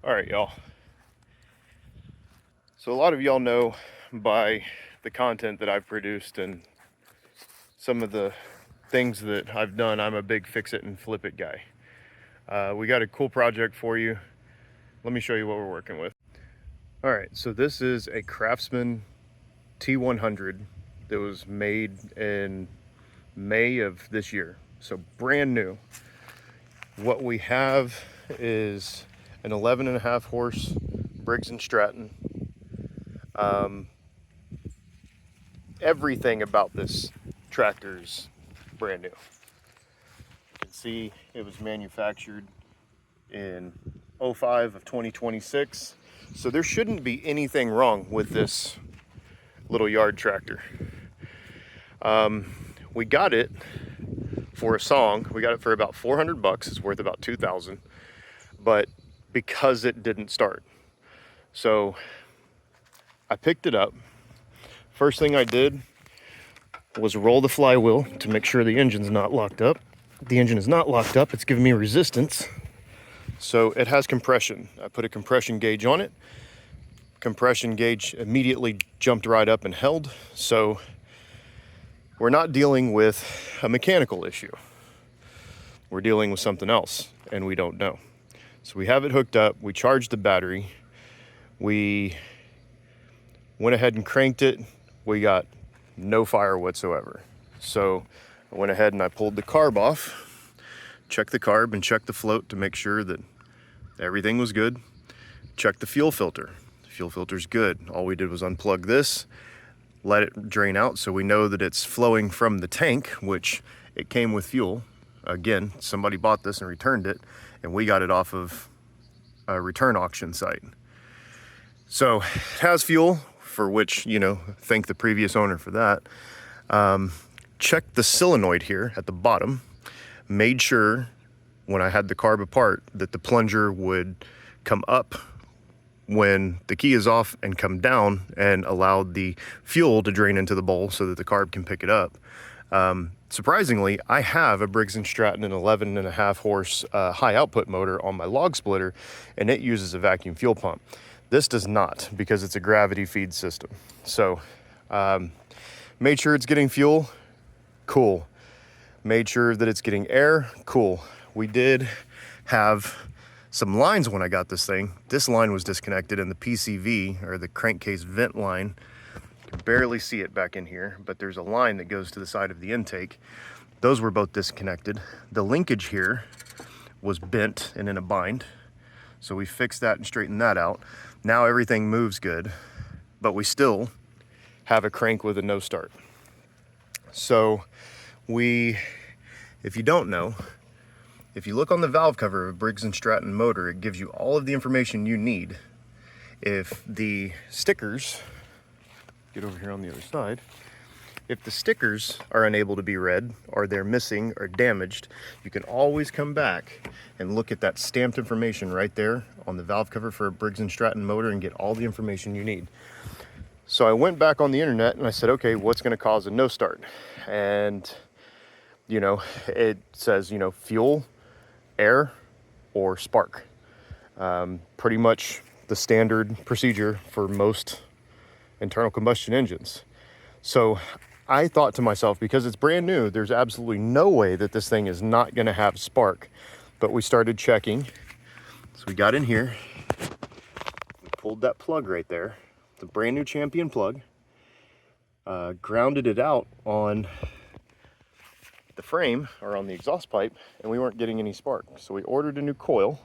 All right, y'all. So a lot of y'all know by the content that I've produced and some of the things that I've done, I'm a big fix it and flip it guy. We got a cool project for you. Let me show you what we're working with. All right, so this is a Craftsman T100 that was made in May of this year. So brand new. What we have is an 11.5 horse Briggs & Stratton. Everything about this tractor is brand new. You can see it was manufactured in 05 of 2026. So there shouldn't be anything wrong with this little yard tractor. We got it for a song. We got it for about 400 bucks. It's worth about 2,000, but because it didn't start. So I picked it up. First thing I did was roll the flywheel to make sure the engine's not locked up. The engine is not locked up. It's giving me resistance. So it has compression. I put a compression gauge on it. Compression gauge immediately jumped right up and held. So we're not dealing with a mechanical issue. We're dealing with something else, and we don't know. So we have it hooked up. We charged the battery. We went ahead and cranked it. We got no fire whatsoever. So I went ahead and I pulled the carb off, checked the carb and checked the float to make sure that everything was good. Checked the fuel filter. The fuel filter's good. All we did was unplug this, let it drain out so we know that it's flowing from the tank, which it came with fuel. Again, somebody bought this and returned it, and we got it off of a return auction site. So it has fuel, for which, thank the previous owner for that. Checked the solenoid here at the bottom, made sure when I had the carb apart that the plunger would come up when the key is off and come down, and allowed the fuel to drain into the bowl so that the carb can pick it up. Surprisingly, I have a Briggs & Stratton, an 11.5 horse high output motor on my log splitter, and it uses a vacuum fuel pump. This does not, because it's a gravity feed system. So made sure it's getting fuel, cool. Made sure that it's getting air, cool. We did have some lines when I got this thing. This line was disconnected, and the PCV, or the crankcase vent line, you can barely see it back in here, but there's a line that goes to the side of the intake. Those were both disconnected. The linkage here was bent and in a bind. So we fixed that and straightened that out. Now everything moves good, but we still have a crank with a no start. So if you don't know, if you look on the valve cover of a Briggs & Stratton motor, it gives you all of the information you need. If the stickers, get over here on the other side, if the stickers are unable to be read, or they're missing or damaged, you can always come back and look at that stamped information right there on the valve cover for a Briggs & Stratton motor and get all the information you need. So I went back on the internet and I said, okay, what's going to cause a no start? And, it says, fuel, air, or spark. Pretty much the standard procedure for most internal combustion engines. So I thought to myself, because it's brand new, there's absolutely no way that this thing is not going to have spark. But we started checking. So we got in here, we pulled that plug right there. It's a brand new Champion plug. Grounded it out on the frame, or on the exhaust pipe, and we weren't getting any spark. So we ordered a new coil,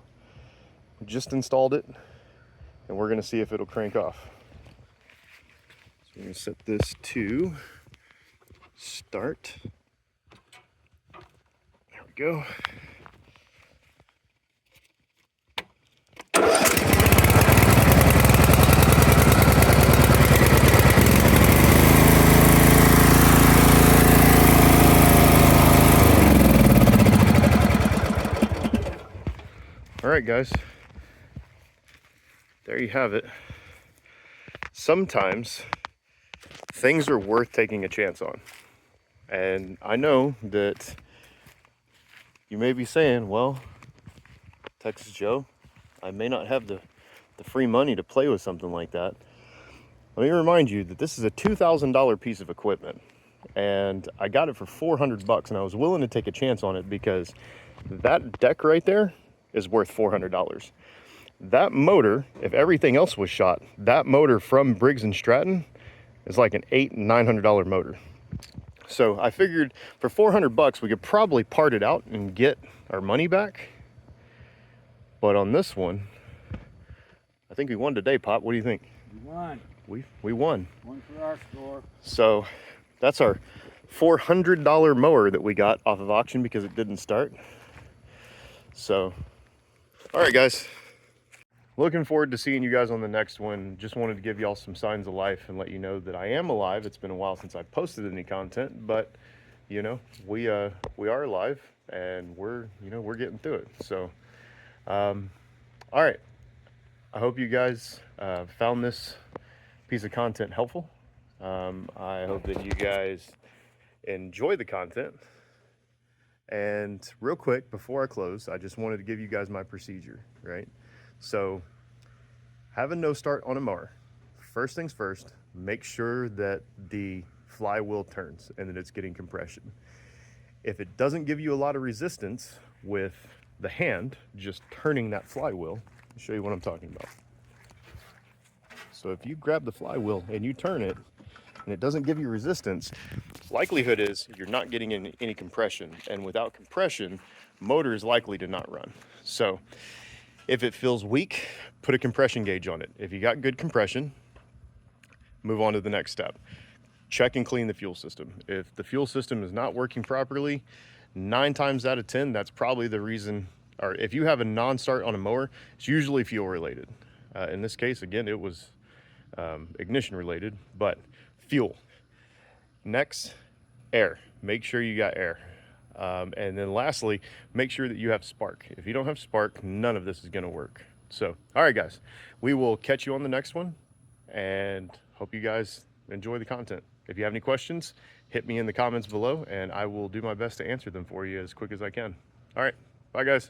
just installed it, and we're going to see if it'll crank off. So we're going to set this to start. There we go. All right, guys, there you have it. Sometimes things are worth taking a chance on. And I know that you may be saying, well, Texas Joe, I may not have the free money to play with something like that. Let me remind you that this is a $2,000 piece of equipment, and I got it for 400 bucks, and I was willing to take a chance on it because that deck right there is worth $400. That motor, if everything else was shot, that motor from Briggs & Stratton is like an $800–900 motor. So I figured for 400 bucks, we could probably part it out and get our money back. But on this one, I think we won today, Pop. What do you think? We won. We won. One for our score. So that's our $400 mower that we got off of auction because it didn't start. So, all right, guys. Looking forward to seeing you guys on the next one. Just wanted to give y'all some signs of life and let you know that I am alive. It's been a while since I posted any content, but you know, we are alive and we're getting through it. So, all right. I hope you guys found this piece of content helpful. I hope that you guys enjoy the content. And real quick, before I close, I just wanted to give you guys my procedure, right? So have a no start on a mower. First things first, make sure that the flywheel turns and that it's getting compression. If it doesn't give you a lot of resistance with the hand, just turning that flywheel, I'll show you what I'm talking about. So if you grab the flywheel and you turn it and it doesn't give you resistance, likelihood is you're not getting any compression. And without compression, motor is likely to not run. So if it feels weak, put a compression gauge on it. If you got good compression, move on to the next step. Check and clean the fuel system. If the fuel system is not working properly, 9 times out of 10, that's probably the reason. Or if you have a non-start on a mower, it's usually fuel related. In this case, again, it was ignition related, but fuel. Next, air. Make sure you got air. And then lastly, make sure that you have spark. If you don't have spark, none of this is going to work. So, all right, guys, we will catch you on the next one and hope you guys enjoy the content. If you have any questions, hit me in the comments below and I will do my best to answer them for you as quick as I can. All right, bye, guys.